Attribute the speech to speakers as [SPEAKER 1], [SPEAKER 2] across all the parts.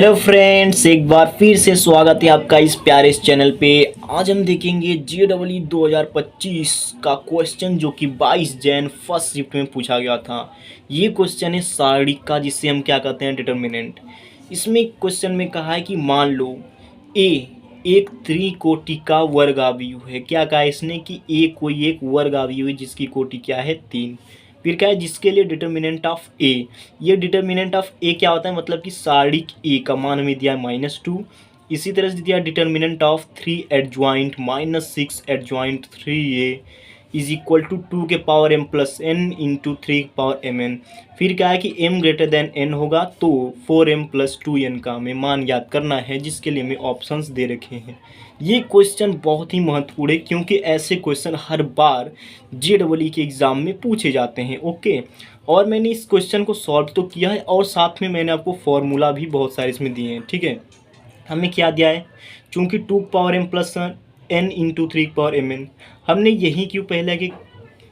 [SPEAKER 1] Hello friends, एक बार फिर से स्वागत है आपका इस प्यारे इस चैनल पे। आज हम देखेंगे जेडब्ल्यू 2025 का क्वेश्चन जो कि 22 जैन फर्स्ट शिफ्ट में पूछा गया था। ये क्वेश्चन है सारणी का, जिससे हम क्या कहते हैं डिटर्मिनेंट। इसमें क्वेश्चन में कहा है कि मान लो ए एक त्रिकोटि का वर्ग अवयव है। क्या कहा है इसने कि ए कोई एक वर्ग अवयव है जिसकी कोटि क्या है 3। फिर क्या है जिसके लिए डिटर्मिनेंट ऑफ ए। ये डिटर्मिनेंट ऑफ ए क्या होता है, मतलब कि सारणिक ए का मान हमें दिया है -2। इसी तरह से दिया determinant of 3 adjoint -6 adjoint 3a is equal to 2 के power m plus n into 3 के पावर mn। फिर क्या है कि m ग्रेटर देन n होगा तो 4m प्लस 2n का हमें मान याद करना है, जिसके लिए हमें ऑप्शंस दे रखे हैं। ये क्वेश्चन बहुत ही महत्वपूर्ण है क्योंकि ऐसे क्वेश्चन हर बार जेडब्ल्यू के एग्ज़ाम में पूछे जाते हैं। ओके, और मैंने इस क्वेश्चन को सॉल्व तो किया है और साथ में मैंने आपको फॉर्मूला भी बहुत सारे इसमें दिए हैं। ठीक है, हमें क्या दिया है, चूँकि 2 power m plus n into 3 power mn। हमने यही क्यों पहले कि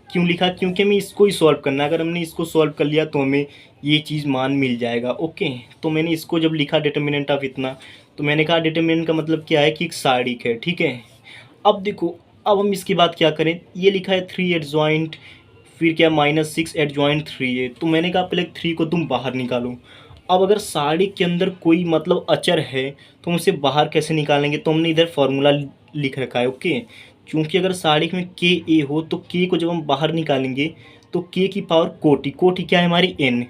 [SPEAKER 1] क्यों लिखा, क्योंकि हमें इसको ही सॉल्व करना है। अगर हमने इसको सॉल्व कर लिया तो हमें ये चीज़ मान मिल जाएगा। ओके, तो मैंने इसको जब लिखा डिटर्मिनेंट ऑफ इतना, तो मैंने कहा डिटर्मिनेंट का मतलब क्या है कि एक सारणिक है। ठीक है, अब देखो, अब हम इसके बाद क्या करें। ये लिखा है 3 एडजॉइंट, फिर क्या -6 एडजॉइंट 3a। तो मैंने कहा पहले 3 को तुम बाहर निकालो। अब अगर सारणी के अंदर कोई मतलब अचर है तो हम उसे बाहर कैसे निकालेंगे, तो हमने इधर फार्मूला लिख रखा है। ओके, क्योंकि अगर सारणी में के ए हो तो के को जब हम बाहर निकालेंगे तो के की पावर कोटि, कोटि क्या है हमारी n,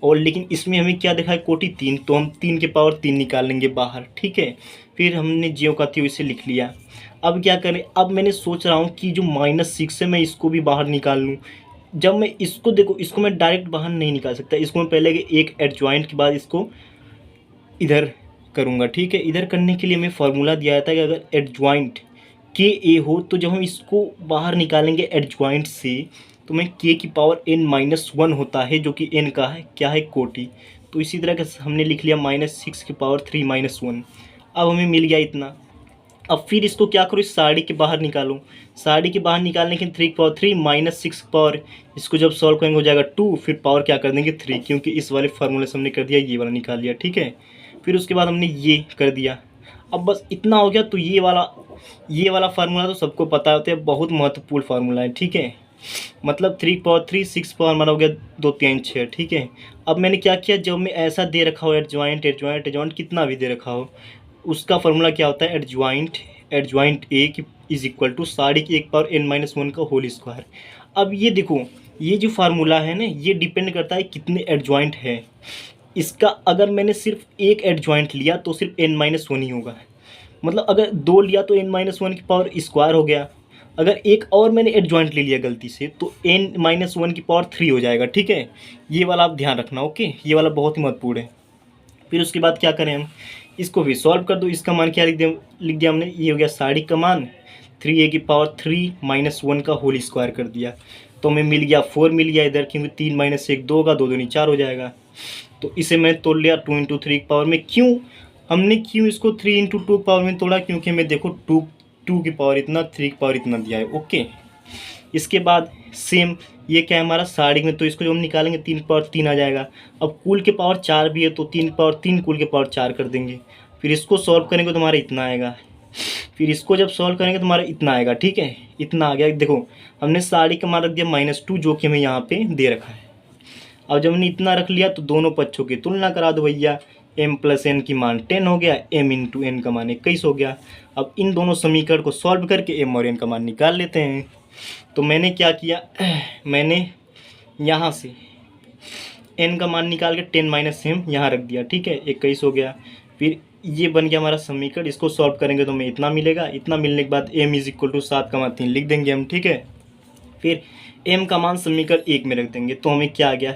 [SPEAKER 1] और लेकिन इसमें हमें क्या देखा है कोटि 3, तो हम 3 के पावर 3 निकाल लेंगे बाहर। ठीक है, फिर हमने ज्यों का त्यों इसे लिख लिया। अब क्या करें, अब मैंने सोच रहा हूँ कि जो -6 है मैं इसको भी बाहर निकाल लूँ। जब मैं इसको देखो, इसको मैं डायरेक्ट बाहर नहीं निकाल सकता, इसको मैं पहले एक एडजॉइंट के बाद इसको इधर करूँगा। ठीक है, इधर करने के लिए हमें फार्मूला दिया जाता है कि अगर एडजॉइंट के ए हो तो जब हम इसको बाहर निकालेंगे एडजॉइंट से तो मैं के की पावर n-1 होता है, जो कि n का है क्या है कोटि। तो इसी तरह का हमने लिख लिया -6 की पावर 3 -1। अब हमें मिल गया इतना। अब फिर इसको क्या करो, इस सारणी के बाहर निकालो। सारणी के बाहर निकालने के 3 की पावर 3 -6 पावर, इसको जब सॉल्व करेंगे हो जाएगा 2, फिर पावर क्या कर देंगे 3, क्योंकि इस वाले फार्मूले से हमने कर दिया, ये वाला निकाल लिया। ठीक है, फिर उसके बाद हमने ये कर दिया। अब बस इतना हो गया। तो ये वाला फार्मूला तो सबको पता होता है, बहुत महत्वपूर्ण फार्मूला है। ठीक है, मतलब 3 पावर 3 6 पावर हमारा हो गया 2 3 6। ठीक है, अब मैंने क्या किया, जब मैं ऐसा दे रखा हो एडजॉइंट एडजॉइंट एडजॉइंट कितना भी दे रखा हो, उसका फार्मूला क्या होता है, एडजॉइंट एडजॉइंट ए की इज इक्वल टू सारणी की 1 पावर n-1 का होल स्क्वायर। अब ये देखो, ये जो फार्मूला है ना, ये डिपेंड करता है कितने एडजॉइंट है। इसका अगर मैंने सिर्फ एक एडजॉइंट लिया तो सिर्फ n-1 ही होगा, मतलब अगर 2 लिया तो n-1 की पावर स्क्वायर हो गया। अगर एक और मैंने एडजॉइंट ले लिया गलती से तो n-1 की पावर 3 हो जाएगा। ठीक है, ये वाला आप ध्यान रखना। ओके, ये वाला बहुत ही महत्वपूर्ण है। फिर उसके बाद क्या करें हम, इसको भी सॉल्व कर दो। इसका मान क्या लिख दिया हमने, ये हो गया सारणी का मान 3a की पावर 3 -1 का होल स्क्वायर कर दिया। तो हमें मिल गया 4 मिल गया इधर, क्योंकि 3 - 1 2 होगा, 2 दूनी 4 हो जाएगा। तो इसे मैं तोड़ लिया 2 × 3 की पावर में। क्यों इसको 3 × 2 पावर में तोड़ा, क्योंकि मैं देखो 2 की पावर इतना, 3 की पावर इतना दिया है। ओके, इसके बाद सेम ये क्या है हमारा सारणी में, तो इसको जब हम निकालेंगे 3 की पावर 3 आ जाएगा। अब कुल के पावर 4 भी है तो 3 की पावर 3 कुल के पावर 4 कर देंगे। फिर इसको सॉल्व करेंगे तो हमारा इतना आएगा। फिर इसको जब सॉल्व करेंगे तो हमारा इतना आएगा। ठीक है, इतना आ गया। देखो, हमने सारणी का मान रख दिया -2, जो कि हमें यहाँ पे दे रखा है। अब जब हमने इतना रख लिया तो दोनों पक्षों की तुलना करा दो भैया। m प्लस n की मान 10 हो गया, m इंटू n का मान 21 हो गया। अब इन दोनों समीकरण को सॉल्व करके m और n का मान निकाल लेते हैं। तो मैंने क्या किया, मैंने यहाँ से n का मान निकाल के 10 - m यहाँ रख दिया। ठीक है, 21 हो गया। फिर ये बन गया हमारा समीकरण, इसको सॉल्व करेंगे तो हमें इतना मिलेगा। इतना मिलने के बाद m इज इक्वल टू 7 का मान 3 लिख देंगे हम। ठीक है, फिर m का मान समीकरण 1 में रख देंगे। तो हमें क्या आ गया,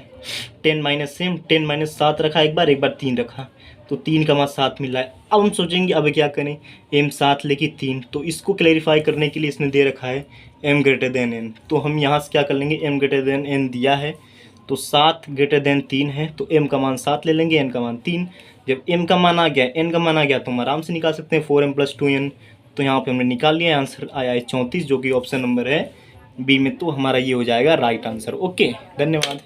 [SPEAKER 1] 10 - 7 रखा, एक बार 3 रखा, तो 3 का मान 7 मिला है। अब हम सोचेंगे अब क्या करें, m 7 लेके 3, तो इसको क्लेरिफाई करने के लिए इसने दे रखा है m ग्रेटर देन n। तो हम यहाँ से क्या कर लेंगे, m ग्रेटर देन n दिया है तो 7 ग्रेटर देन 3 है, तो m का मान 7 ले लेंगे, n का मान 3। जब m का मान आ गया, n का मान आ गया तो हम आराम से निकाल सकते हैं 4m + 2n। तो यहाँ पे हमने निकाल लिया, आंसर आया है 34, जो कि ऑप्शन नंबर है बी में। तो हमारा ये हो जाएगा राइट आंसर। ओके, धन्यवाद।